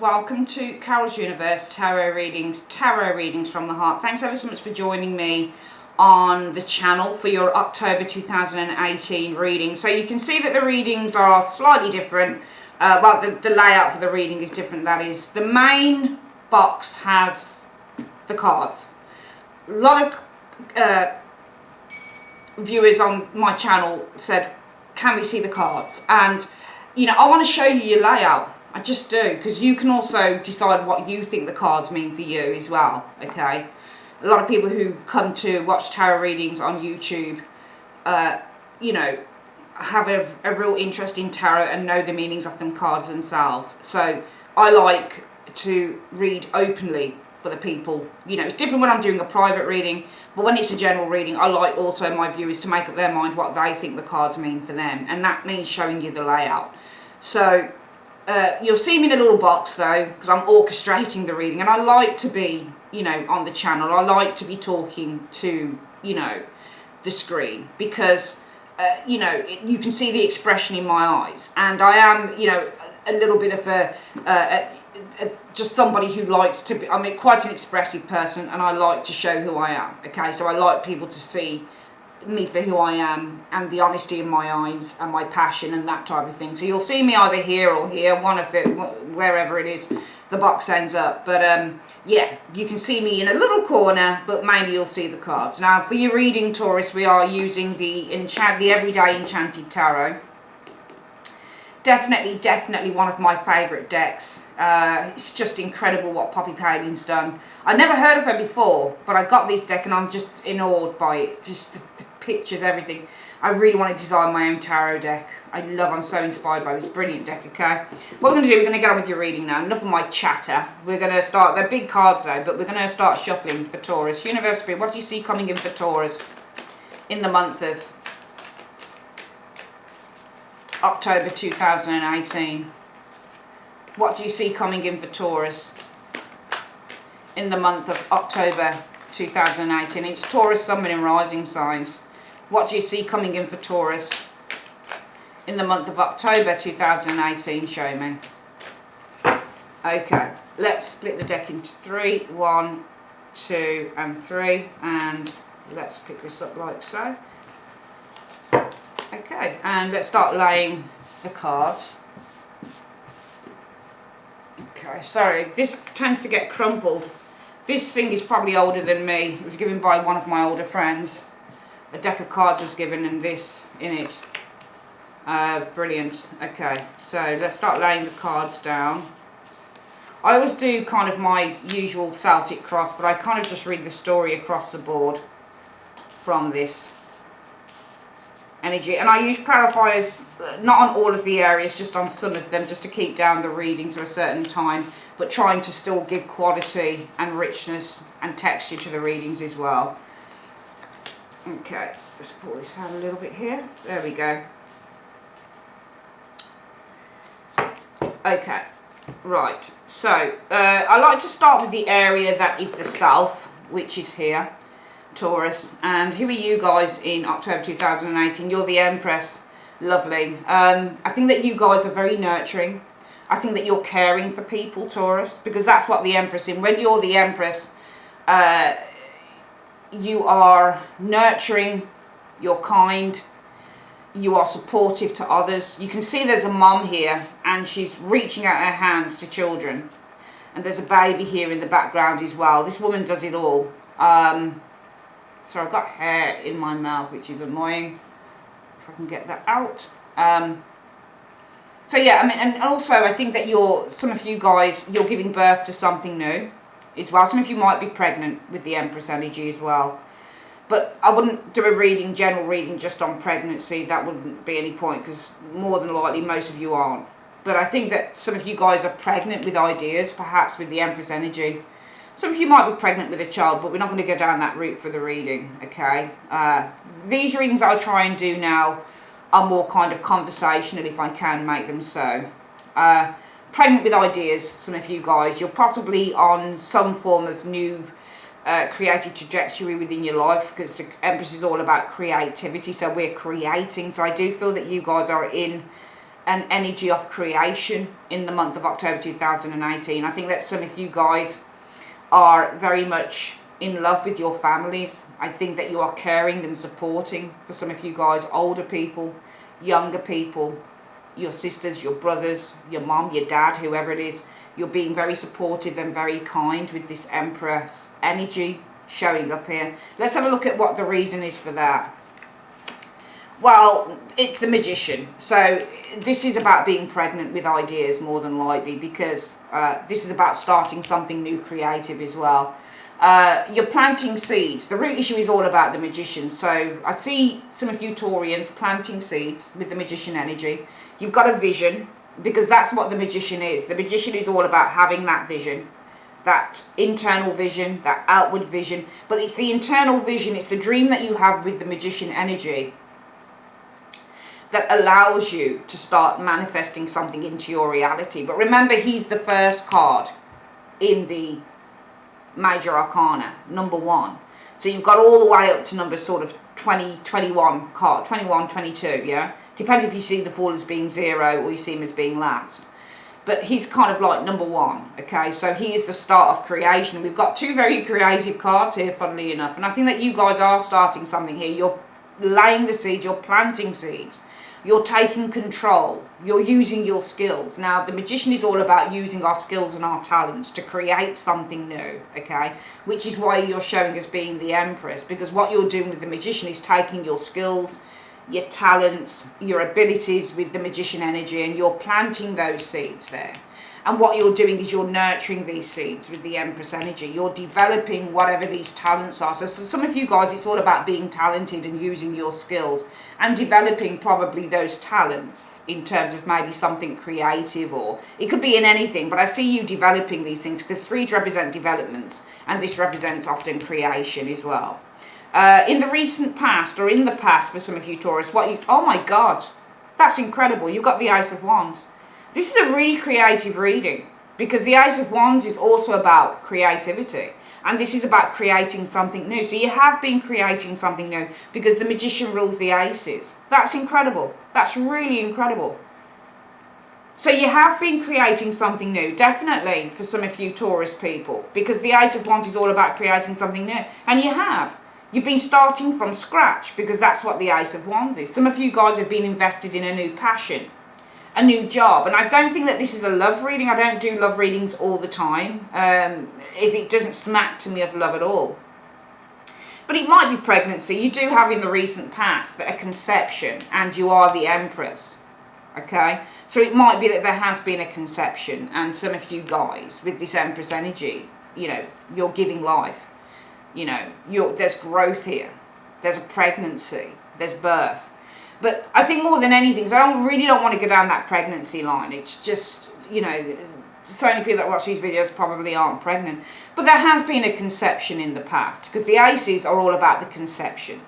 welcome to Carol's Universe tarot readings from the heart. Thanks ever so much for joining me on the channel for your October 2018 reading. So you can see that the readings are slightly different. Well, the layout for the reading is different, that is. The main box has the cards. A lot of viewers on my channel said, can we see the cards? And, you know, I want to show you your layout. I just do, because you can also decide what you think the cards mean for you as well, okay? A lot of people who come to watch tarot readings on YouTube, you know, have a real interest in tarot and know the meanings of them cards themselves. So I like to read openly for the people. You know, it's different when I'm doing a private reading, but when it's a general reading, I like also my viewers to make up their mind what they think the cards mean for them, and that means showing you the layout. So you'll see me in a little box though, because I'm orchestrating the reading, and I like to be, you know, on the channel. I like to be talking to, you know, the screen, because you know, you can see the expression in my eyes, and I am, you know, a little bit of just somebody who likes to be, I'm quite an expressive person, and I like to show who I am, okay? So I like people to see me for who I am, and the honesty in my eyes, and my passion, and that type of thing. So you'll see me either here or here, one of the, wherever it is the box ends up. But yeah, you can see me in a little corner, but mainly you'll see the cards. Now for your reading, Taurus, we are using the Everyday Enchanted Tarot. Definitely one of my favourite decks. It's just incredible what Poppy Palin's done. I never heard of her before, but I got this deck and I'm just awed by it. Just the pictures, everything. I really want to design my own tarot deck. I'm so inspired by this brilliant deck, okay? What we're going to do, we're going to get on with your reading now. Enough of my chatter. We're going to start, they're big cards though, but we're going to start shuffling for Taurus. Universe Spirit, what do you see coming in for Taurus in the month of October 2018. What do you see coming in for Taurus in the month of October 2018? It's Taurus, Sun, and Rising signs. What do you see coming in for Taurus in the month of October 2018? Show me. Okay, let's split the deck into three. 1, 2, and 3. And let's pick this up like so. Okay, and let's start laying the cards. Okay, sorry, this tends to get crumpled. This thing is probably older than me. It was given by one of my older friends. A deck of cards was given and this in it. Brilliant. Okay, so let's start laying the cards down. I always do kind of my usual Celtic cross, but I kind of just read the story across the board from this energy, and I use clarifiers not on all of the areas, just on some of them, just to keep down the reading to a certain time, but trying to still give quality and richness and texture to the readings as well. Okay, let's pull this out a little bit here. There we go. Okay, right, so I like to start with the area that is the self, which is here, Taurus. And who are you guys in October 2018? You're the Empress. Lovely. I think that you guys are very nurturing. I think that you're caring for people, Taurus, because that's what the Empress is. When you're the Empress, you are nurturing, you're kind, you are supportive to others. You can see there's a mum here, and she's reaching out her hands to children. And there's a baby here in the background as well. This woman does it all. So I've got hair in my mouth, which is annoying. If I can get that out. So yeah, I mean, and also I think that some of you guys, you're giving birth to something new as well. Some of you might be pregnant with the Empress energy as well. But I wouldn't do a general reading just on pregnancy. That wouldn't be any point, because more than likely most of you aren't. But I think that some of you guys are pregnant with ideas, perhaps with the Empress energy. Some of you might be pregnant with a child, but we're not going to go down that route for the reading, okay? These readings I'll try and do now are more kind of conversational, if I can make them so. Pregnant with ideas, some of you guys. You're possibly on some form of new creative trajectory within your life, because the Empress is all about creativity, so we're creating. So I do feel that you guys are in an energy of creation in the month of October 2018. I think that some of you guys are very much in love with your families. I think that you are caring and supporting for some of you guys, older people, younger people, your sisters, your brothers, your mom, your dad, whoever it is. You're being very supportive and very kind with this Empress energy showing up here. Let's have a look at what the reason is for that. Well, it's the Magician. So this is about being pregnant with ideas more than likely, because this is about starting something new, creative as well. You're planting seeds. The root issue is all about the Magician. So I see some of you Taurians planting seeds with the Magician energy. You've got a vision, because that's what the Magician is. The Magician is all about having that vision, that internal vision, that outward vision. But it's the internal vision, it's the dream that you have with the Magician energy that allows you to start manifesting something into your reality. But remember, he's the first card in the Major Arcana, number 1. So you've got all the way up to number sort of 20, 21 card, 21, 22, yeah? Depends if you see the Fool as being 0 or you see him as being last. But he's kind of like number 1, okay? So he is the start of creation. We've got 2 very creative cards here, funnily enough. And I think that you guys are starting something here. You're laying the seeds, you're planting seeds. You're taking control. You're using your skills. Now, the Magician is all about using our skills and our talents to create something new, okay? Which is why you're showing as being the Empress, because what you're doing with the Magician is taking your skills, your talents, your abilities with the Magician energy, and you're planting those seeds there. And what you're doing is you're nurturing these seeds with the Empress energy. You're developing whatever these talents are. So some of you guys, it's all about being talented and using your skills and developing probably those talents in terms of maybe something creative, or it could be in anything. But I see you developing these things, because 3s represent developments and this represents often creation as well. In the recent past, or in the past for some of you Taurus, oh my God, that's incredible. You've got the Ace of Wands. This is a really creative reading, because the Ace of Wands is also about creativity. And this is about creating something new. So you have been creating something new, because the Magician rules the Aces. That's incredible. That's really incredible. So you have been creating something new, definitely, for some of you Taurus people, because the Ace of Wands is all about creating something new. And you have. You've been starting from scratch, because that's what the Ace of Wands is. Some of you guys have been invested in a new passion, a new job. And I don't think that this is a love reading. I don't do love readings all the time, if it doesn't smack to me of love at all. But it might be pregnancy. You do have in the recent past a conception, and you are the Empress, okay? So it might be that there has been a conception, and some of you guys with this Empress energy, you know, you're giving life. You know, there's growth here. There's a pregnancy. There's birth. But I think more than anything, so I really don't want to go down that pregnancy line. It's just, you know, so many people that watch these videos probably aren't pregnant. But there has been a conception in the past, because the Aces are all about the conception.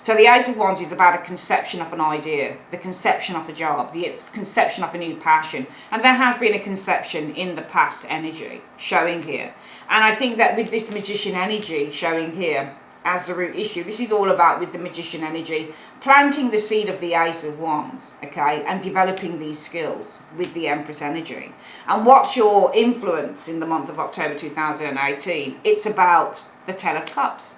So the Ace of Wands is about a conception of an idea, the conception of a job, the conception of a new passion. And there has been a conception in the past energy showing here. And I think that with this Magician energy showing here as the root issue, this is all about, with the Magician energy, planting the seed of the Ace of Wands, okay, and developing these skills with the Empress energy. And what's your influence in the month of October 2018? It's about the 10 of Cups.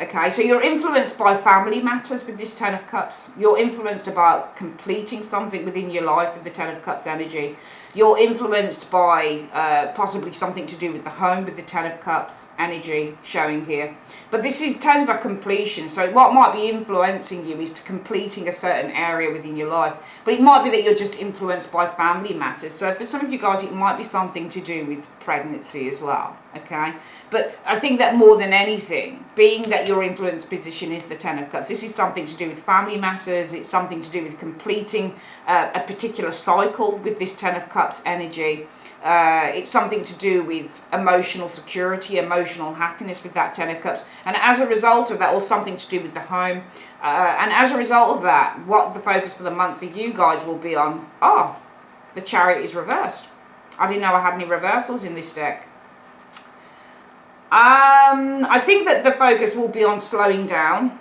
Okay, so you're influenced by family matters with this 10 of Cups. You're influenced about completing something within your life with the 10 of Cups energy. You're influenced by possibly something to do with the home with the 10 of Cups energy showing here. But this is 10s are completion. So what might be influencing you is to completing a certain area within your life. But it might be that you're just influenced by family matters. So for some of you guys, it might be something to do with pregnancy as well. Okay, but I think that more than anything, being that your influence position is the 10 of Cups, this is something to do with family matters. It's something to do with completing a particular cycle with this 10 of Cups energy. It's something to do with emotional security, emotional happiness with that 10 of Cups. And as a result of that, or something to do with the home. And as a result of that, what the focus for the month for you guys will be on, the Chariot is reversed. I didn't know I had any reversals in this deck. I think that the focus will be on slowing down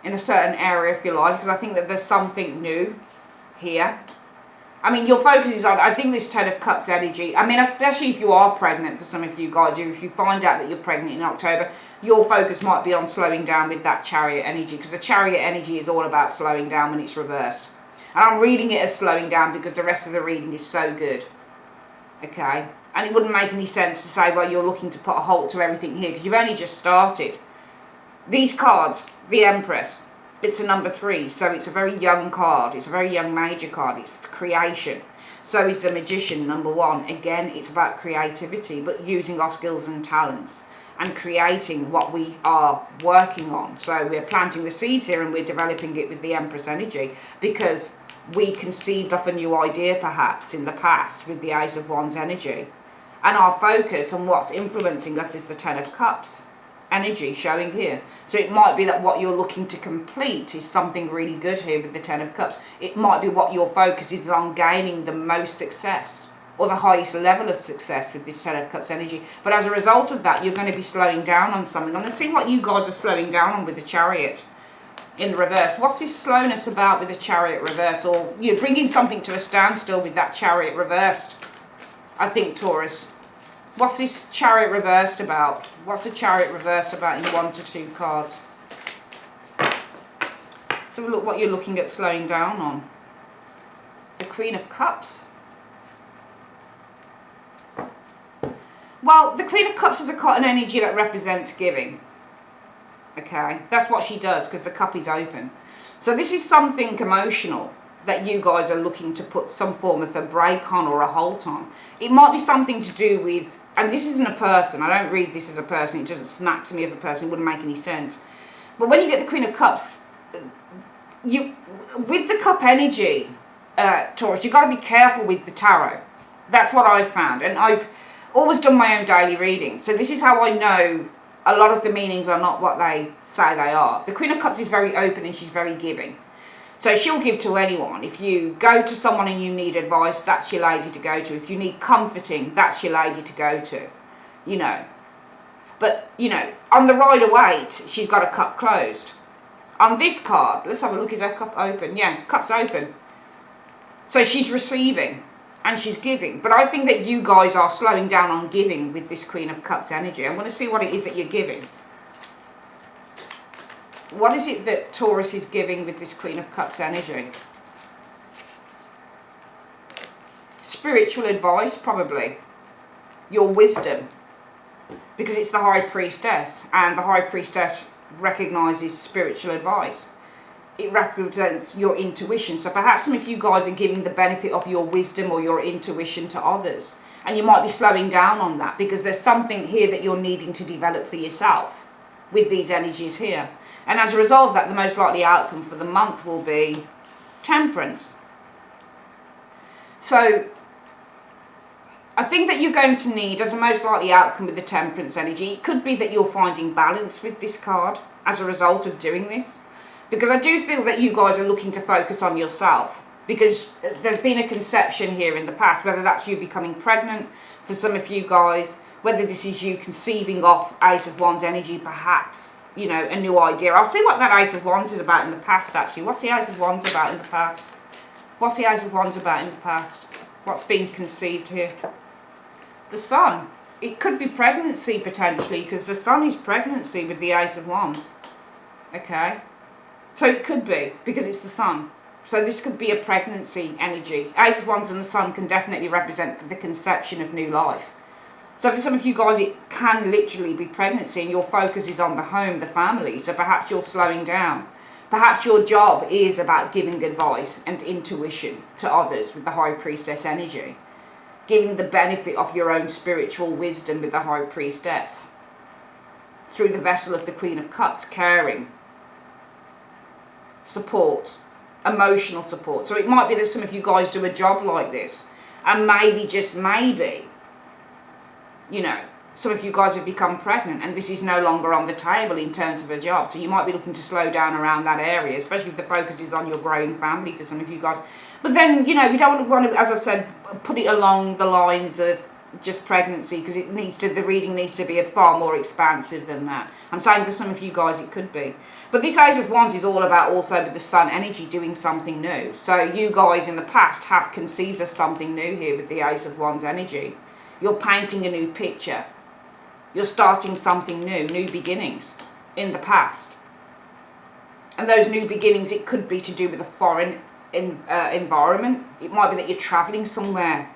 in a certain area of your life, because I think that there's something new here. I mean, your focus is on, I think this Ten of Cups energy, I mean, especially if you are pregnant, for some of you guys, if you find out that you're pregnant in October, your focus might be on slowing down with that Chariot energy, because the Chariot energy is all about slowing down when it's reversed. And I'm reading it as slowing down because the rest of the reading is so good. Okay? And it wouldn't make any sense to say, well, you're looking to put a halt to everything here, because you've only just started. These cards, the Empress, it's a number 3, so it's a very young card. It's a very young major card. It's creation. So is the Magician, number 1. Again, it's about creativity, but using our skills and talents and creating what we are working on. So we're planting the seeds here and we're developing it with the Empress energy, because we conceived of a new idea perhaps in the past with the Ace of Wands energy. And our focus on what's influencing us is the Ten of Cups energy showing here. So it might be that what you're looking to complete is something really good here with the Ten of Cups. It might be what your focus is on gaining the most success or the highest level of success with this Ten of Cups energy. But as a result of that, you're going to be slowing down on something. I'm going to see what you guys are slowing down on with the Chariot in the reverse. What's this slowness about with the Chariot reverse? Or you're bringing something to a standstill with that Chariot reversed, I think, Taurus. What's this Chariot reversed about? What's the Chariot reversed about in 1 to 2 cards? So look what you're looking at slowing down on. The Queen of Cups. Well, the Queen of Cups is an energy that represents giving. Okay, that's what she does, because the cup is open. So this is something emotional that you guys are looking to put some form of a break on or a halt on. It might be something to do with, and this isn't a person, I don't read this as a person, it doesn't smack to me of a person, it wouldn't make any sense. But when you get the Queen of Cups, with the cup energy, Taurus, you've got to be careful with the tarot. That's what I've found, and I've always done my own daily reading. So this is how I know a lot of the meanings are not what they say they are. The Queen of Cups is very open and she's very giving. So she'll give to anyone. If you go to someone and you need advice, that's your lady to go to. If you need comforting, that's your lady to go to, you know. But, you know, on the Rider-Waite, she's got a cup closed. On this card, let's have a look, is her cup open? Yeah, cup's open. So she's receiving and she's giving. But I think that you guys are slowing down on giving with this Queen of Cups energy. I'm going to see what it is that you're giving. What is it that Taurus is giving with this Queen of Cups energy? Spiritual advice, probably. Your wisdom. Because it's the High Priestess. And the High Priestess recognises spiritual advice. It represents your intuition. So perhaps some of you guys are giving the benefit of your wisdom or your intuition to others. And you might be slowing down on that, because there's something here that you're needing to develop for yourself with these energies here. And as a result of that, the most likely outcome for the month will be Temperance. So I think that you're going to need, as a most likely outcome with the Temperance energy, it could be that you're finding balance with this card as a result of doing this. Because I do feel that you guys are looking to focus on yourself. Because there's been a conception here in the past, whether that's you becoming pregnant for some of you guys, whether this is you conceiving of Ace of Wands energy, perhaps, you know, a new idea. I'll see what that Ace of Wands is about in the past, actually. What's the Ace of Wands about in the past? What's the Ace of Wands about in the past? What's been conceived here? The Sun. It could be pregnancy, potentially, because the Sun is pregnancy with the Ace of Wands. Okay? So it could be, because it's the Sun. So this could be a pregnancy energy. Ace of Wands and the Sun can definitely represent the conception of new life. So for some of you guys, it can literally be pregnancy and your focus is on the home, the family. So perhaps you're slowing down. Perhaps your job is about giving advice and intuition to others with the High Priestess energy. Giving the benefit of your own spiritual wisdom with the High Priestess. Through the vessel of the Queen of Cups, caring. Support. Emotional support. So it might be that some of you guys do a job like this. And maybe, just maybe, you know, some of you guys have become pregnant and this is no longer on the table in terms of a job. So you might be looking to slow down around that area, especially if the focus is on your growing family for some of you guys. But then, you know, we don't want to, as I said, put it along the lines of just pregnancy, because the reading needs to be far more expansive than that. I'm saying for some of you guys it could be. But this Ace of Wands is all about also with the Sun energy doing something new. So you guys in the past have conceived of something new here with the Ace of Wands energy. You're painting a new picture. You're starting something new beginnings in the past. And those new beginnings, it could be to do with a foreign environment. It might be that you're traveling somewhere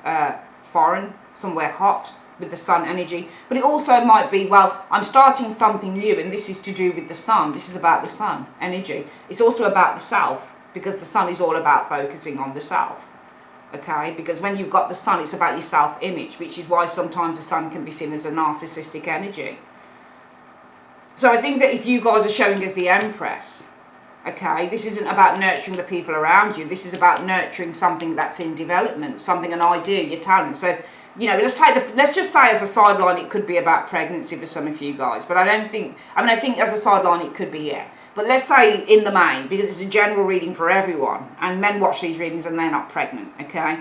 foreign, somewhere hot with the Sun energy. But it also might be, well, I'm starting something new, and this is to do with the Sun. This is about the Sun energy. It's also about the self, because the Sun is all about focusing on the self. Okay, because when you've got the Sun, it's about your self-image, which is why sometimes the Sun can be seen as a narcissistic energy. So I think that if you guys are showing as the Empress, okay, this isn't about nurturing the people around you. This is about nurturing something that's in development, something, an idea, your talent. So, you know, let's just say as a sideline it could be about pregnancy for some of you guys. But I think as a sideline it could be, yeah. But let's say in the main, because it's a general reading for everyone, and men watch these readings and they're not pregnant, okay?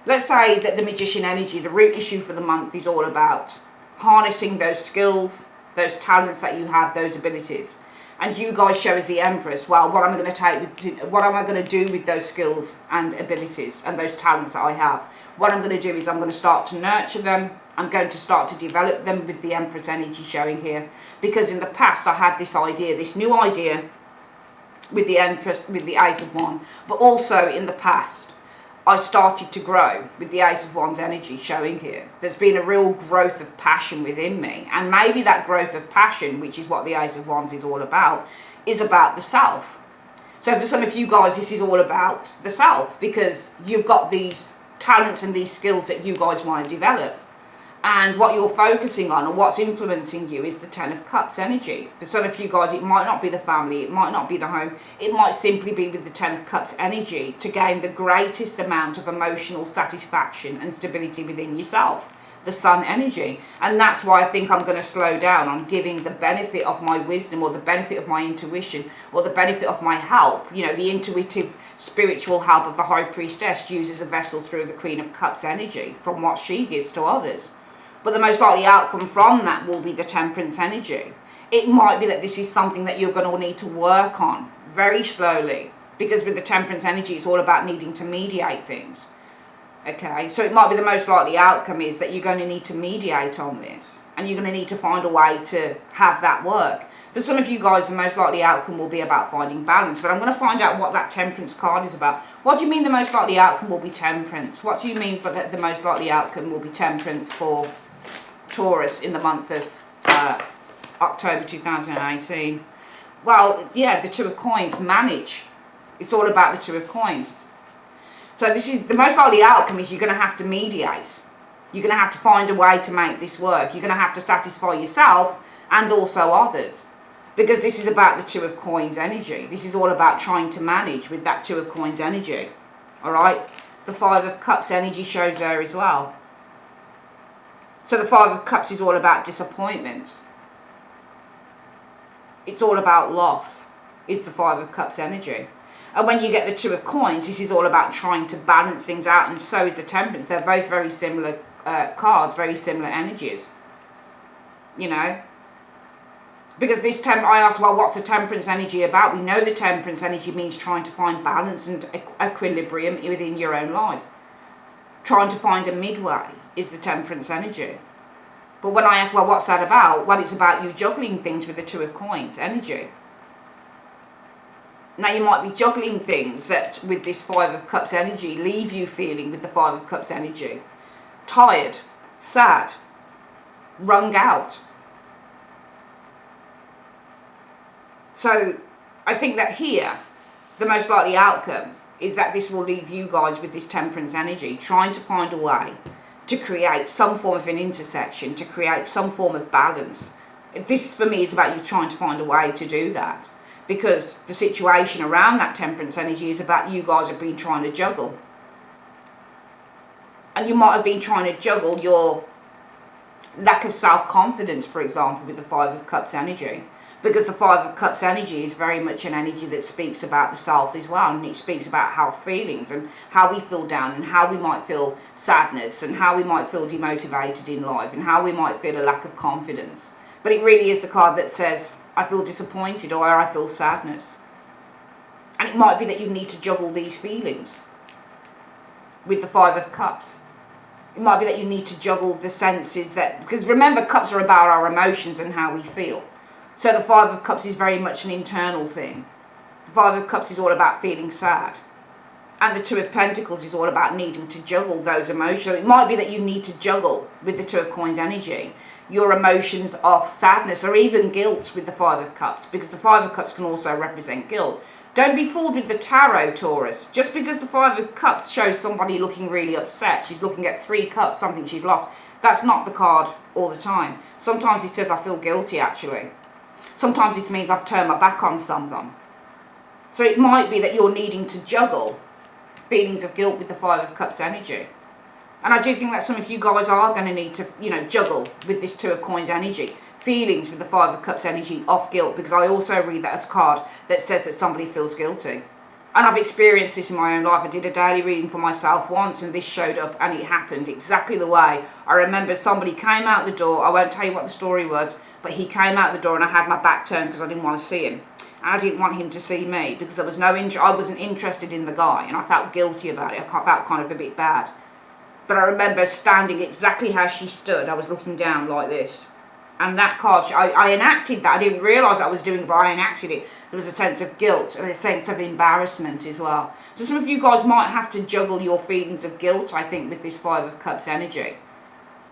Let's say that the Magician energy, the root issue for the month, is all about harnessing those skills, those talents that you have, those abilities. And you guys show as the Empress, well, what am I going to do with those skills and abilities and those talents that I have? What I'm going to do is I'm going to start to nurture them. I'm going to start to develop them with the Empress energy showing here. Because in the past I had this idea, this new idea with the Empress, with the Ace of Wands. But also in the past I started to grow with the Ace of Wands energy showing here. There's been a real growth of passion within me. And maybe that growth of passion, which is what the Ace of Wands is all about, is about the self. So for some of you guys, this is all about the self, because you've got these talents and these skills that you guys want to develop. And what you're focusing on and what's influencing you is the Ten of Cups energy. For some of you guys, it might not be the family, it might not be the home, it might simply be with the Ten of Cups energy to gain the greatest amount of emotional satisfaction and stability within yourself, the Sun energy. And that's why I think I'm going to slow down on giving the benefit of my wisdom or the benefit of my intuition or the benefit of my help. You know, the intuitive spiritual help of the High Priestess uses a vessel through the Queen of Cups energy from what she gives to others. But the most likely outcome from that will be the Temperance energy. It might be that this is something that you're going to need to work on very slowly, because with the Temperance energy, it's all about needing to mediate things. Okay, so it might be the most likely outcome is that you're going to need to mediate on this, and you're going to need to find a way to have that work. For some of you guys, the most likely outcome will be about finding balance, but I'm going to find out what that Temperance card is about. What do you mean the most likely outcome will be Temperance? What do you mean that the most likely outcome will be Temperance for Taurus in the month of October 2018? Well, yeah, the Two of Coins, manage. It's all about the Two of Coins. So this is the most likely outcome is you're going to have to mediate. You're going to have to find a way to make this work. You're going to have to satisfy yourself and also others, because this is about the Two of Coins energy. This is all about trying to manage with that Two of Coins energy. All right? The Five of Cups energy shows there as well. So the Five of Cups is all about disappointment. It's all about loss, is the Five of Cups energy. And when you get the Two of Coins, this is all about trying to balance things out, and so is the Temperance. They're both very similar cards, very similar energies. You know? Because this I asked, well, what's the Temperance energy about? We know the Temperance energy means trying to find balance and equilibrium within your own life. Trying to find a midway is the Temperance energy. But when I ask, well, what's that about? Well, it's about you juggling things with the Two of Coins energy. Now, you might be juggling things that, with this Five of Cups energy, leave you feeling, with the Five of Cups energy, tired, sad, wrung out. So, I think that here, the most likely outcome is that this will leave you guys with this Temperance energy, trying to find a way to create some form of an intersection, to create some form of balance. This, for me, is about you trying to find a way to do that. Because the situation around that Temperance energy is about you guys have been trying to juggle. And you might have been trying to juggle your lack of self-confidence, for example, with the Five of Cups energy. Because the Five of Cups energy is very much an energy that speaks about the self as well, and it speaks about how feelings and how we feel down and how we might feel sadness and how we might feel demotivated in life and how we might feel a lack of confidence. But it really is the card that says, I feel disappointed or I feel sadness. And it might be that you need to juggle these feelings with the Five of Cups. It might be that you need to juggle the senses that, because remember, cups are about our emotions and how we feel. So the Five of Cups is very much an internal thing. The Five of Cups is all about feeling sad. And the Two of Pentacles is all about needing to juggle those emotions. So it might be that you need to juggle with the Two of Coins energy your emotions of sadness or even guilt with the Five of Cups, because the Five of Cups can also represent guilt. Don't be fooled with the tarot, Taurus. Just because the Five of Cups shows somebody looking really upset, she's looking at 3 cups, something she's lost, that's not the card all the time. Sometimes it says, I feel guilty, actually. Sometimes it means I've turned my back on someone. So it might be that you're needing to juggle feelings of guilt with the Five of Cups energy. And I do think that some of you guys are going to need to, juggle with this Two of Coins energy. Feelings with the Five of Cups energy of guilt, because I also read that as a card that says that somebody feels guilty. And I've experienced this in my own life. I did a daily reading for myself once and this showed up and it happened exactly the way. I remember somebody came out the door, I won't tell you what the story was, but he came out the door and I had my back turned because I didn't want to see him. And I didn't want him to see me because there was I wasn't interested in the guy and I felt guilty about it. I felt kind of a bit bad. But I remember standing exactly how she stood. I was looking down like this. And that card, I enacted that. I didn't realise I was doing it, but I enacted it. There was a sense of guilt and a sense of embarrassment as well. So some of you guys might have to juggle your feelings of guilt, I think, with this Five of Cups energy.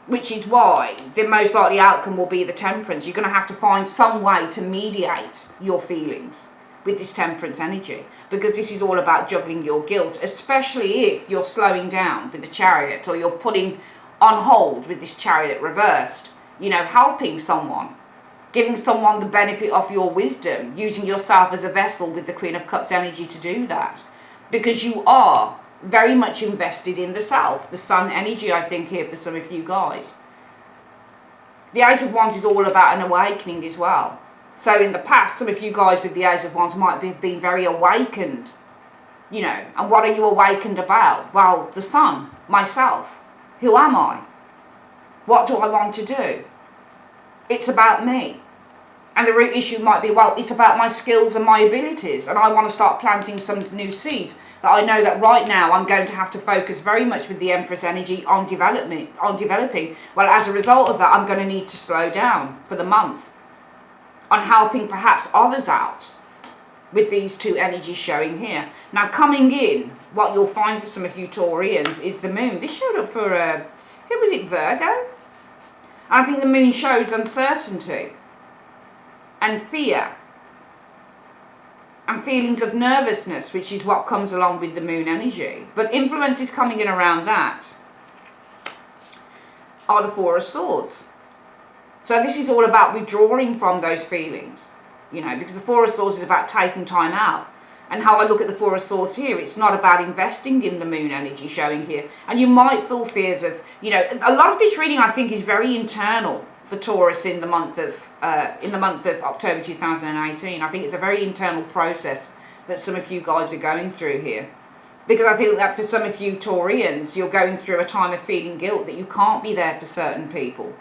Which is why the most likely outcome will be the Temperance. You're going to have to find some way to mediate your feelings with this Temperance energy. Because this is all about juggling your guilt, especially if you're slowing down with the Chariot or you're putting on hold with this Chariot reversed. Helping someone, giving someone the benefit of your wisdom, using yourself as a vessel with the Queen of Cups energy to do that. Because you are very much invested in the self, the Sun energy, I think, here for some of you guys. The Ace of Wands is all about an awakening as well. So in the past, some of you guys with the Ace of Wands might have been very awakened, and what are you awakened about? Well, the Sun, myself. Who am I? What do I want to do? It's about me. And the root issue might be, well, it's about my skills and my abilities. And I want to start planting some new seeds that I know that right now I'm going to have to focus very much with the Empress energy on developing. Well, as a result of that, I'm going to need to slow down for the month on helping perhaps others out with these two energies showing here. Now, coming in, what you'll find for some of you Taurians is the Moon. This showed up for, who was it, Virgo? I think the Moon shows uncertainty and fear and feelings of nervousness, which is what comes along with the Moon energy. But influence is coming in around that are the Four of Swords. So this is all about withdrawing from those feelings, because the Four of Swords is about taking time out. And how I look at the Four of Swords here, it's not about investing in the Moon energy showing here. And you might feel fears of, a lot of this reading I think is very internal for Taurus in the month of October 2018. I think it's a very internal process that some of you guys are going through here. Because I think that for some of you Taurians, you're going through a time of feeling guilt that you can't be there for certain people.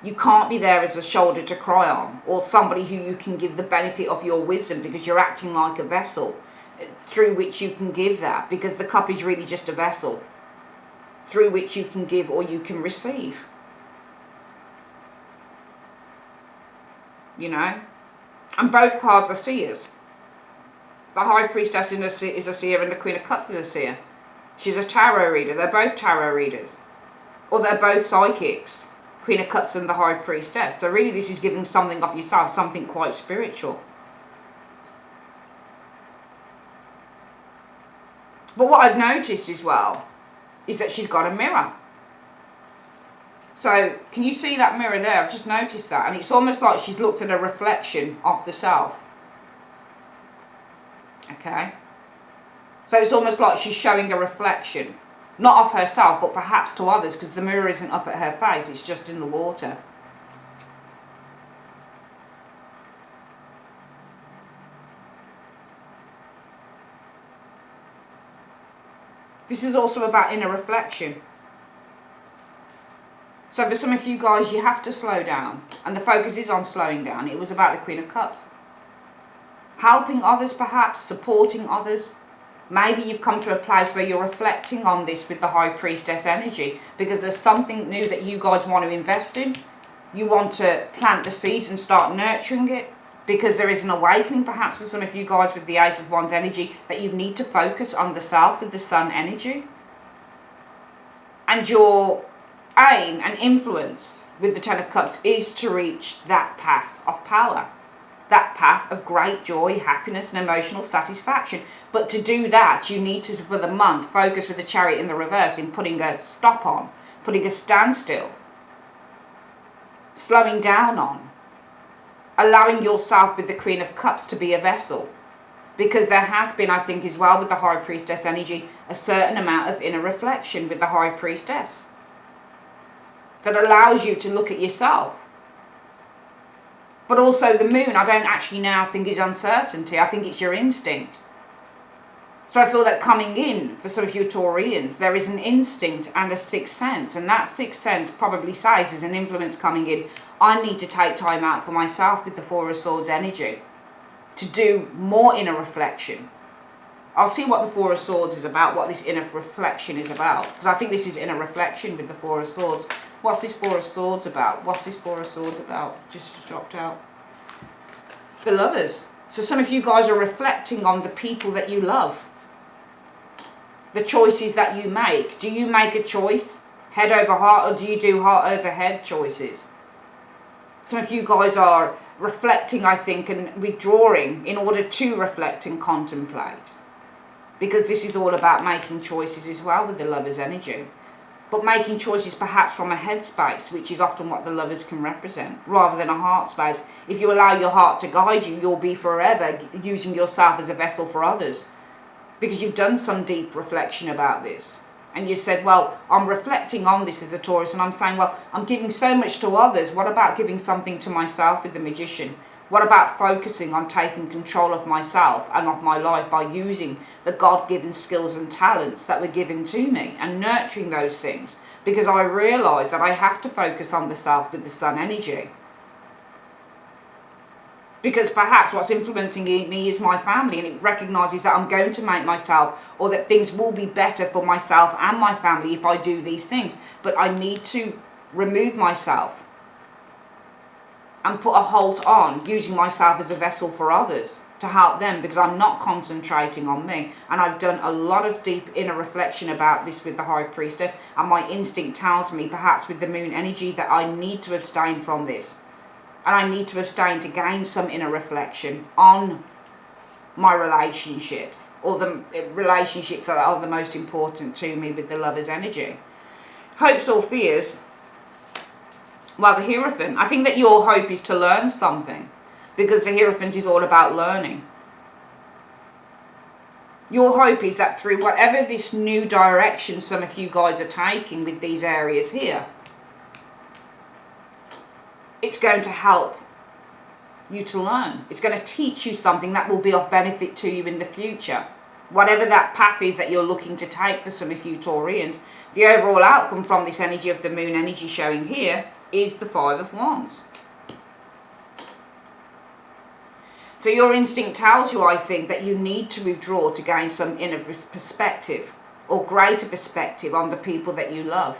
You can't be there as a shoulder to cry on, or somebody who you can give the benefit of your wisdom, because you're acting like a vessel through which you can give that, because the cup is really just a vessel through which you can give or you can receive. And both cards are seers. The High Priestess is a seer and the Queen of Cups is a seer. She's a tarot reader. They're both tarot readers. Or they're both psychics. Queen of Cups and the High Priestess. So really this is giving something of yourself, something quite spiritual. But what I've noticed as well is that she's got a mirror. So can you see that mirror there? I've just noticed that. And it's almost like she's looked at a reflection of the self. Okay? So it's almost like she's showing a reflection. Not of herself, but perhaps to others, because the mirror isn't up at her face, it's just in the water. This is also about inner reflection. So for some of you guys, you have to slow down. And the focus is on slowing down. It was about the Queen of Cups. Helping others perhaps, supporting others. Maybe you've come to a place where you're reflecting on this with the High Priestess energy. Because there's something new that you guys want to invest in. You want to plant the seeds and start nurturing it. Because there is an awakening perhaps for some of you guys with the Ace of Wands energy. That you need to focus on the self with the Sun energy. And your aim and influence with the Ten of Cups is to reach that path of power, that path of great joy, happiness and emotional satisfaction. But to do that, you need to, for the month, focus with the Chariot in the reverse in putting a stop on, putting a standstill, slowing down on, allowing yourself with the Queen of Cups to be a vessel. Because there has been, I think as well with the High Priestess energy, a certain amount of inner reflection with the High Priestess. That allows you to look at yourself. But also the moon, I don't actually now think is uncertainty. I think it's your instinct. So I feel that coming in, for some of you Taurians, there is an instinct and a sixth sense. And that sixth sense probably says, as an influence coming in, I need to take time out for myself with the Four of Swords energy. To do more inner reflection. I'll see what the Four of Swords is about, what this inner reflection is about. Because I think this is inner reflection with the Four of Swords. What's this Four of Swords about? What's this Four of Swords about? Just dropped out. The Lovers. So some of you guys are reflecting on the people that you love. The choices that you make. Do you make a choice, head over heart, or do you do heart over head choices? Some of you guys are reflecting, I think, and withdrawing in order to reflect and contemplate. Because this is all about making choices as well with the Lovers energy. But making choices perhaps from a head space, which is often what the Lovers can represent, rather than a heart space. If you allow your heart to guide you, you'll be forever using yourself as a vessel for others. Because you've done some deep reflection about this. And you've said, well, I'm reflecting on this as a Taurus, and I'm saying, well, I'm giving so much to others. What about giving something to myself with the Magician? What about focusing on taking control of myself and of my life by using the God-given skills and talents that were given to me and nurturing those things? Because I realise that I have to focus on the self with the Sun energy. Because perhaps what's influencing me is my family, and it recognises that I'm going to make myself, or that things will be better for myself and my family if I do these things. But I need to remove myself and put a halt on using myself as a vessel for others to help them, because I'm not concentrating on me. And I've done a lot of deep inner reflection about this with the High Priestess, and my instinct tells me, perhaps with the Moon energy, that I need to abstain from this. And I need to abstain to gain some inner reflection on my relationships, or the relationships that are the most important to me with the Lovers energy. Hopes or fears? Well, the Hierophant. I think that your hope is to learn something, because the Hierophant is all about learning. Your hope is that through whatever this new direction some of you guys are taking with these areas here, it's going to help you to learn. It's going to teach you something that will be of benefit to you in the future. Whatever that path is that you're looking to take for some of you Taurians, the overall outcome from this energy of the Moon energy showing here is the Five of Wands. So your instinct tells you, I think, that you need to withdraw to gain some inner perspective or greater perspective on the people that you love.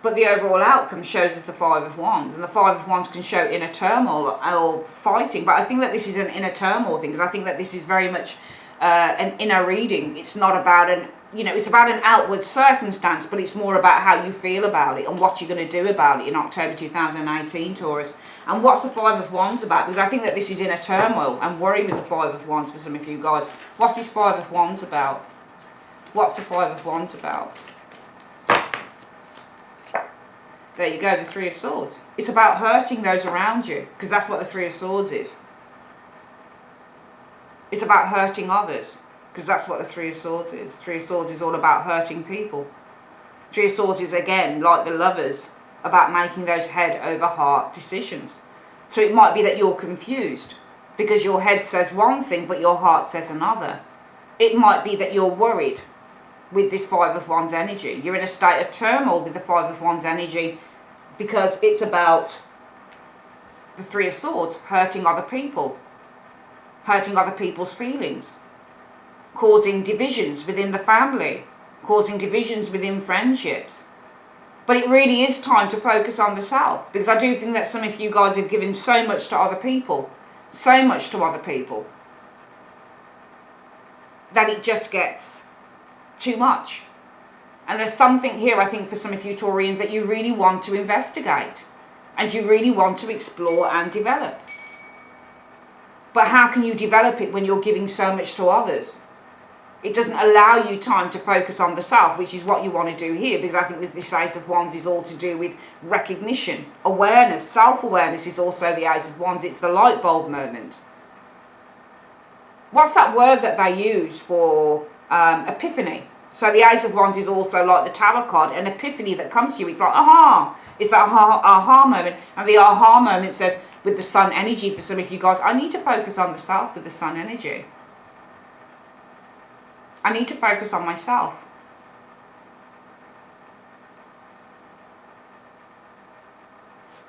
But the overall outcome shows us the Five of Wands. And the Five of Wands can show inner turmoil or fighting. But I think that this is an inner turmoil thing, because I think that this is very much an inner reading. It's not about it's about an outward circumstance, but it's more about how you feel about it and what you're going to do about it in October 2018, Taurus. And what's the Five of Wands about? Because I think that this is inner turmoil and worry with the Five of Wands for some of you guys. What's this Five of Wands about? What's the Five of Wands about? There you go, the Three of Swords. It's about hurting those around you, because that's what the Three of Swords is. It's about hurting others, because that's what the Three of Swords is. Three of Swords is all about hurting people. Three of Swords is, again, like the Lovers, about making those head over heart decisions. So it might be that you're confused, because your head says one thing, but your heart says another. It might be that you're worried with this Five of Wands energy. You're in a state of turmoil with the Five of Wands energy because it's about the Three of Swords, hurting other people, hurting other people's feelings, causing divisions within the family, causing divisions within friendships. But it really is time to focus on the self, because I do think that some of you guys have given so much to other people, so much to other people, that it just gets too much. And there's something here, I think, for some of you Taurians that you really want to investigate and you really want to explore and develop. But how can you develop it when you're giving so much to others? It doesn't allow you time to focus on the self, which is what you want to do here, because I think that this Ace of Wands is all to do with recognition, awareness. Self-awareness is also the Ace of Wands. It's the light bulb moment. What's that word that they use for epiphany? So the Ace of Wands is also like the Tarot card, an epiphany that comes to you. It's like, aha! It's that aha moment. And the aha moment says, with the sun energy, for some of you guys, I need to focus on the self with the sun energy. I need to focus on myself.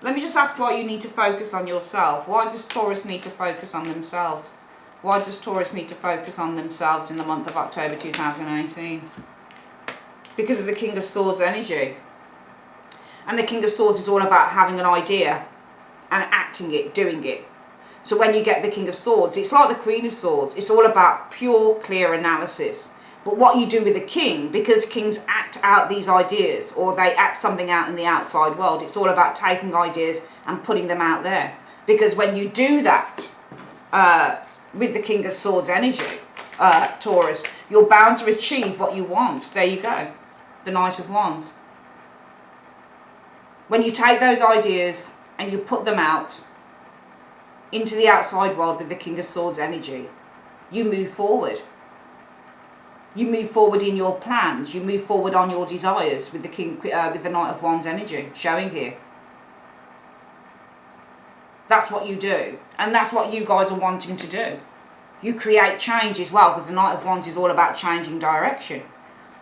Let me just ask why you need to focus on yourself. Why does Taurus need to focus on themselves? Why does Taurus need to focus on themselves in the month of October 2018? Because of the King of Swords energy. And the King of Swords is all about having an idea and acting it, doing it. So when you get the King of Swords, it's like the Queen of Swords. It's all about pure, clear analysis. But what you do with the King, because Kings act out these ideas, or they act something out in the outside world, it's all about taking ideas and putting them out there. Because when you do that, with the King of Swords energy, Taurus, you're bound to achieve what you want. There you go. The Knight of Wands. When you take those ideas and you put them out into the outside world with the King of Swords energy, you move forward. You move forward in your plans. You move forward on your desires with the Knight of Wands energy showing here. That's what you do. And that's what you guys are wanting to do. You create change as well, because the Knight of Wands is all about changing direction.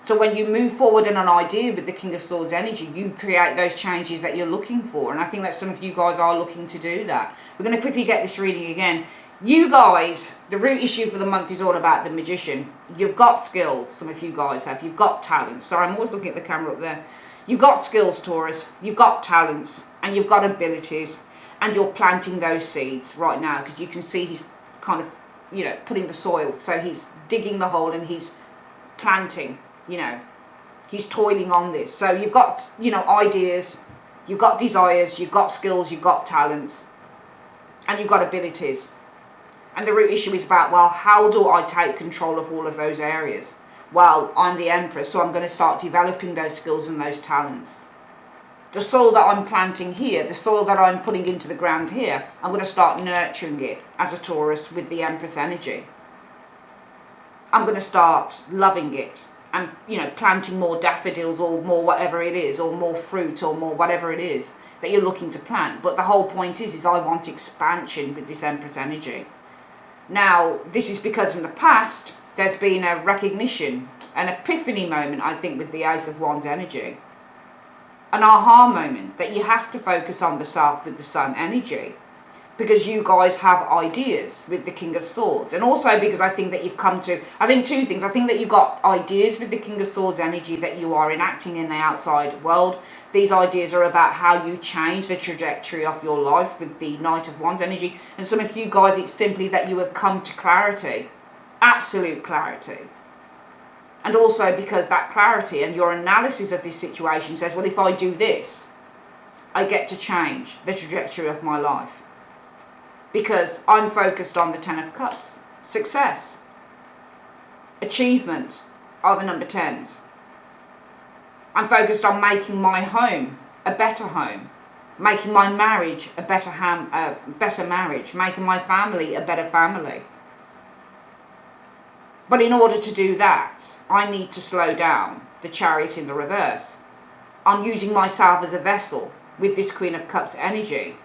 So when you move forward in an idea with the King of Swords energy, you create those changes that you're looking for. And I think that some of you guys are looking to do that. We're going to quickly get this reading again. You guys, the root issue for the month is all about the Magician. You've got skills, some of you guys have. You've got talents. Sorry, I'm always looking at the camera up there. You've got skills, Taurus. You've got talents and you've got abilities. And you're planting those seeds right now, because you can see he's kind of, you know, putting the soil. So he's digging the hole and he's planting, you know. He's toiling on this. So you've got, you know, ideas, you've got desires, you've got skills, you've got talents, and you've got abilities. And the root issue is about, well, how do I take control of all of those areas? Well, I'm the Empress, so I'm going to start developing those skills and those talents. The soil that I'm planting here, the soil that I'm putting into the ground here, I'm going to start nurturing it as a Taurus with the Empress energy. I'm going to start loving it and, you know, planting more daffodils or more whatever it is, or more fruit or more whatever it is that you're looking to plant. But the whole point is I want expansion with this Empress energy. Now, this is because in the past, there's been a recognition, an epiphany moment, I think, with the Ace of Wands energy. An aha moment that you have to focus on the self with the Sun energy, because you guys have ideas with the King of Swords. And also because I think that you've come to, I think two things. I think that you've got ideas with the King of Swords energy that you are enacting in the outside world. These ideas are about how you change the trajectory of your life with the Knight of Wands energy. And some of you guys, it's simply that you have come to clarity, absolute clarity. And also because that clarity and your analysis of this situation says, well, if I do this, I get to change the trajectory of my life. Because I'm focused on the Ten of Cups. Success, achievement are the number 10s. I'm focused on making my home a better home. Making my marriage a better marriage. Making my family a better family. But in order to do that, I need to slow down the Chariot in the reverse. I'm using myself as a vessel with this Queen of Cups energy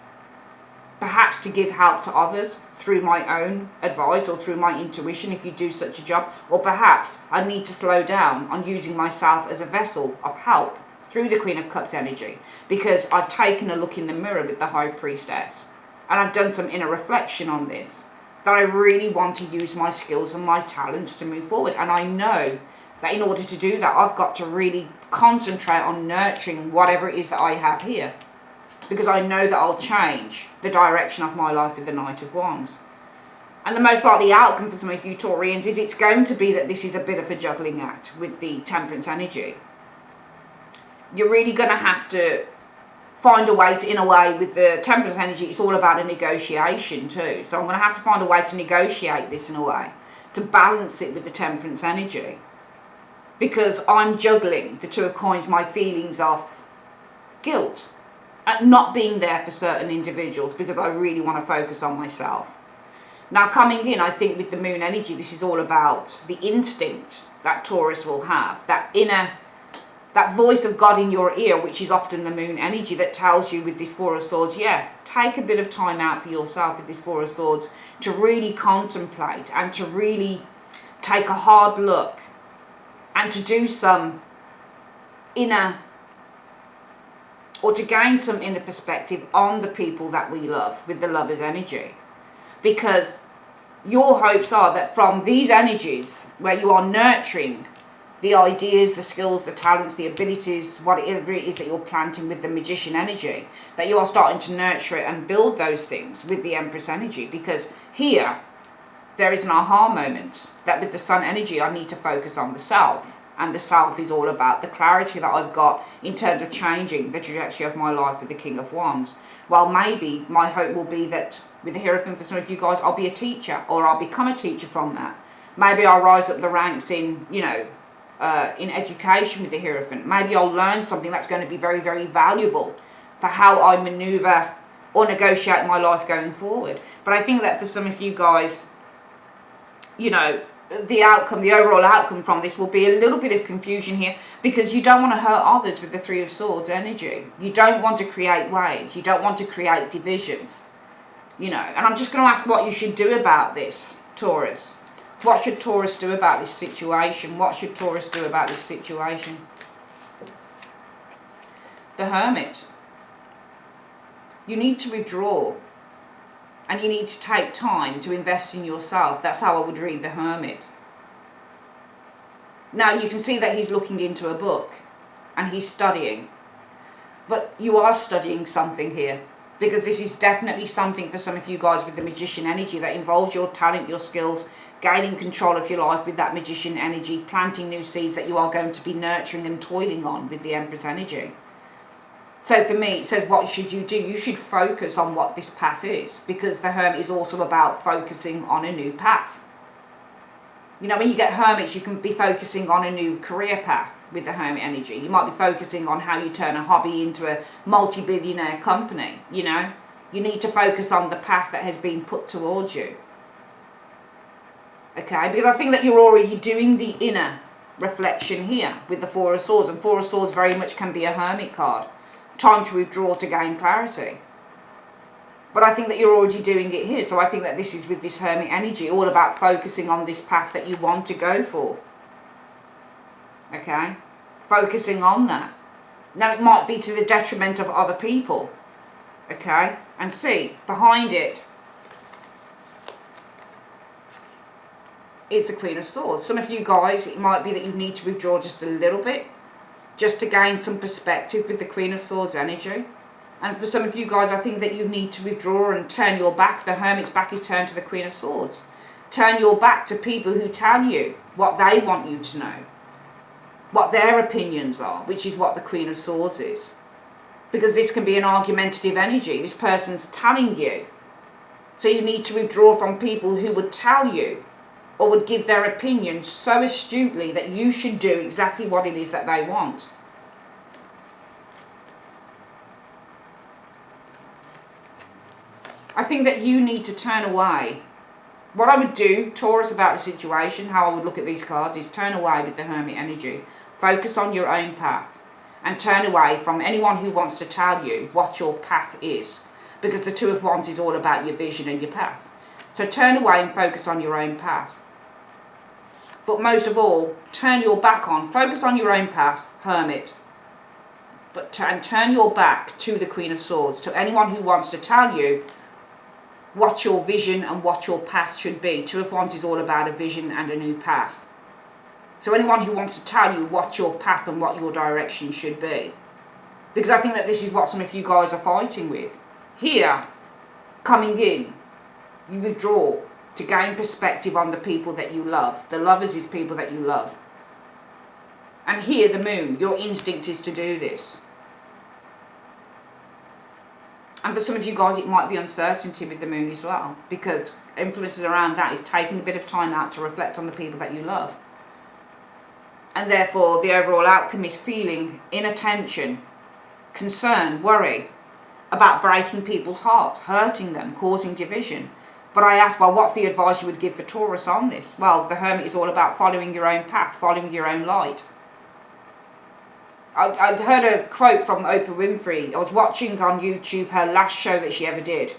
perhaps to give help to others through my own advice or through my intuition if you do such a job, or perhaps I need to slow down on using myself as a vessel of help through the Queen of Cups energy, because I've taken a look in the mirror with the High Priestess and I've done some inner reflection on this, that I really want to use my skills and my talents to move forward. And I know that in order to do that, I've got to really concentrate on nurturing whatever it is that I have here, because I know that I'll change the direction of my life with the Knight of Wands. And the most likely outcome for some of you Taurians is it's going to be that this is a bit of a juggling act with the Temperance energy. You're really going to have to find a way to, in a way, with the Temperance energy, it's all about a negotiation too. So I'm going to have to find a way to negotiate this in a way, to balance it with the Temperance energy. Because I'm juggling the Two of Coins, my feelings of guilt at not being there for certain individuals, because I really want to focus on myself. Now coming in, I think with the Moon energy, this is all about the instinct that Taurus will have, that inner, that voice of God in your ear, which is often the Moon energy, that tells you with this Four of Swords, yeah, take a bit of time out for yourself with this Four of Swords to really contemplate and to really take a hard look and to do some inner, or to gain some inner perspective on the people that we love with the Lover's energy. Because your hopes are that from these energies, where you are nurturing the ideas, the skills, the talents, the abilities, whatever it is that you're planting with the Magician energy, that you are starting to nurture it and build those things with the Empress energy. Because here, there is an aha moment that with the Sun energy, I need to focus on the self. And the self is all about the clarity that I've got in terms of changing the trajectory of my life with the King of Wands. Well, maybe my hope will be that with the Hierophant, for some of you guys, I'll be a teacher, or I'll become a teacher from that. Maybe I'll rise up the ranks in, you know, in education with the Hierophant. Maybe I'll learn something that's going to be very, very valuable for how I maneuver or negotiate my life going forward. But I think that for some of you guys, you know, the outcome, the overall outcome from this will be a little bit of confusion here, because you don't want to hurt others with the Three of Swords energy. You don't want to create waves. You don't want to create divisions, you know. And I'm just going to ask what you should do about this, Taurus. What should Taurus do about this situation? What should Taurus do about this situation? The Hermit. You need to withdraw. And you need to take time to invest in yourself. That's how I would read the Hermit. Now you can see that he's looking into a book and he's studying. But you are studying something here, because this is definitely something for some of you guys with the Magician energy that involves your talent, your skills, gaining control of your life with that Magician energy, planting new seeds that you are going to be nurturing and toiling on with the Empress energy. So for me, it says, what should you do? You should focus on what this path is, because the Hermit is also about focusing on a new path. You know, when you get Hermits, you can be focusing on a new career path with the Hermit energy. You might be focusing on how you turn a hobby into a multi-billionaire company, you know. You need to focus on the path that has been put towards you. Okay, because I think that you're already doing the inner reflection here with the Four of Swords. And Four of Swords very much can be a Hermit card. Time to withdraw to gain clarity. But I think that you're already doing it here. So I think that this is with this Hermit energy, all about focusing on this path that you want to go for. Okay? Focusing on that. Now it might be to the detriment of other people. Okay? And see, behind it is the Queen of Swords. Some of you guys, it might be that you need to withdraw just a little bit, just to gain some perspective with the Queen of Swords energy. And for some of you guys, I think that you need to withdraw and turn your back. The Hermit's back is turned to the Queen of Swords. Turn your back to people who tell you what they want you to know, what their opinions are, which is what the Queen of Swords is. Because this can be an argumentative energy. This person's telling you. So you need to withdraw from people who would tell you or would give their opinion so astutely that you should do exactly what it is that they want. I think that you need to turn away. What I would do, Taurus, about the situation, how I would look at these cards, is turn away with the Hermit energy. Focus on your own path. And turn away from anyone who wants to tell you what your path is. because the Two of Wands is all about your vision and your path. So turn away and focus on your own path. But most of all, turn your back on, focus on your own path, Hermit. And turn your back to the Queen of Swords, to anyone who wants to tell you what your vision and what your path should be. Two of Wands is all about a vision and a new path. So anyone who wants to tell you what your path and what your direction should be. Because I think that this is what some of you guys are fighting with. Here, coming in, you withdraw to gain perspective on the people that you love. The lovers is people that you love. And here, the Moon, your instinct is to do this. And for some of you guys, it might be uncertainty with the Moon as well, because influences around that is taking a bit of time out to reflect on the people that you love. And therefore, the overall outcome is feeling inattention, concern, worry about breaking people's hearts, hurting them, causing division. But I ask, well, what's the advice you would give for Taurus on this? Well, the Hermit is all about following your own path, following your own light. I heard a quote from Oprah Winfrey. I was watching on YouTube her last show that she ever did.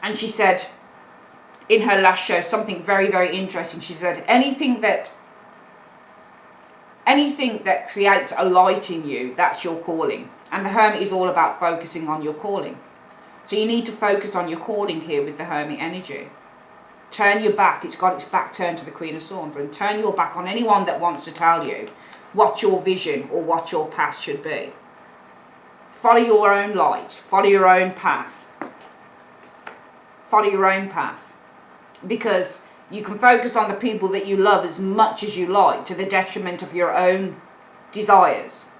And she said, in her last show, something very, very interesting. She said, anything that creates a light in you, that's your calling. And the Hermit is all about focusing on your calling. So you need to focus on your calling here with the Hermit energy. Turn your back. It's got its back turned to the Queen of Swords. And turn your back on anyone that wants to tell you what your vision or what your path should be. Follow your own light. Follow your own path. Follow your own path. Because you can focus on the people that you love as much as you like, to the detriment of your own desires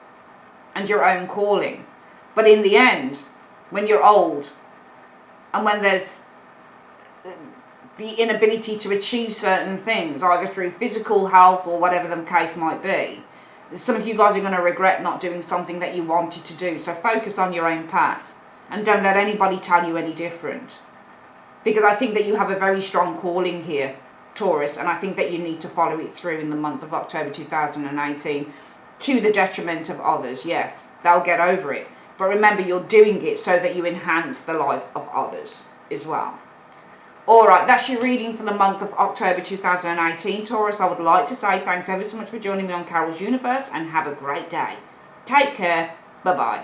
and your own calling. But in the end, when you're old and when there's the inability to achieve certain things, either through physical health or whatever the case might be, some of you guys are going to regret not doing something that you wanted to do. So focus on your own path and don't let anybody tell you any different. Because I think that you have a very strong calling here, Taurus, and I think that you need to follow it through in the month of October 2018, to the detriment of others. Yes, they'll get over it. But remember, you're doing it so that you enhance the life of others as well. Alright, that's your reading for the month of October 2018, Taurus. I would like to say thanks ever so much for joining me on Carol's Universe, and have a great day. Take care. Bye-bye.